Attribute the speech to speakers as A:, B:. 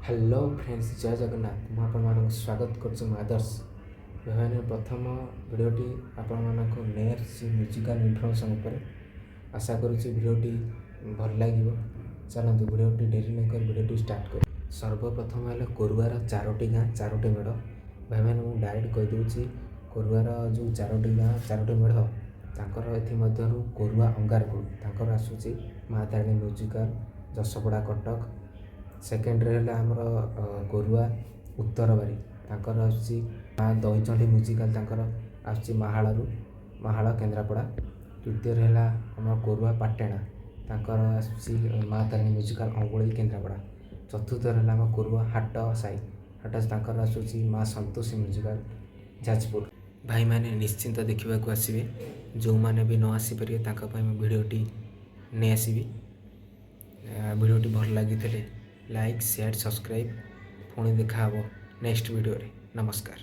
A: Hello friends जय जगन्नाथ ମୁଁ ଆପଣମାନଙ୍କୁ ସ୍ୱାଗତ କରୁଛି ମୁଁ ଆଦର୍ଶ ଭାଇମାନେ ପ୍ରଥମ ଭିଡ଼ିଓଟି ଆପଣମାନଙ୍କୁ ନେୟାର ମ୍ୟୁଜିକାଲ ଇନଫର୍ମେସନ୍ ଉପରେ ଆଶା କରୁଛି ଭିଡ଼ିଓଟି ଭଲ ଲାଗିବ। ଚାଲନ୍ତୁ ଭିଡ଼ିଓଟି ଡେରି ନ କରି ଭିଡ଼ିଓଟି ଷ୍ଟାର୍ଟ କରୁ। ସର୍ବପ୍ରଥମ ହେଲା କୋରୁଆର ଚାରୋଟି ଗାଁ ଚାରୋଟି ମେଢ଼। ଭାଇମାନେ ମୁଁ ଡାଇରେକ୍ଟ କହିଦେଉଛି କୋରୁଆର ଯେଉଁ ଚାରୋଟି ଗାଁ ଚାରୋଟି ମେଢ଼ ତାଙ୍କର ଏଥିମଧ୍ୟରୁ କୋରୁଆ ଅଙ୍ଗାରକୁଳ ତାଙ୍କର ଆସୁଛି ମା ତାରିଣୀ ମ୍ୟୁଜିକାଲ ଯଶପଡ଼ା କଟକ। ସେକେଣ୍ଡରେ ହେଲା ଆମର କୋରୁଆ ଉତ୍ତରବାରୀ ତାଙ୍କର ଆସୁଛି ମା ଦଇଚଣ୍ଡୀ ମ୍ୟୁଜିକାଲ ତାଙ୍କର ଆସୁଛି ମାହାଳ କେନ୍ଦ୍ରାପଡ଼ା। ତୃତୀୟରେ ହେଲା ଆମର କୋରୁଆ ପାଟେଣା ତାଙ୍କର ଆସୁଛି ମା ତାରିଣୀ ମ୍ୟୁଜିକାଲ ଅଙ୍ଗୁଳି କେନ୍ଦ୍ରାପଡ଼ା। ଚତୁର୍ଥରେ ହେଲା ଆମ କୋରୁଆ ହାଟ ସାହି ତାଙ୍କର ଆସୁଛି ମା ସନ୍ତୋଷୀ ମ୍ୟୁଜିକାଲ ଯାଜପୁର। ଭାଇମାନେ ନିଶ୍ଚିନ୍ତ ଦେଖିବାକୁ ଆସିବେ, ଯେଉଁମାନେ ବି ନ ଆସିପାରିବେ ତାଙ୍କ ପାଇଁ ମୁଁ ଭିଡ଼ିଓଟି ନେଇ ଆସିବି। ଭିଡ଼ିଓଟି ଭଲ ଲାଗିଥିଲେ ଲାଇକ୍ ସେୟାର ସବସ୍କ୍ରାଇବ୍। ପୁଣି ଦେଖା ହେବ ନେକ୍ସଟ ଭିଡ଼ିଓରେ। ନମସ୍କାର।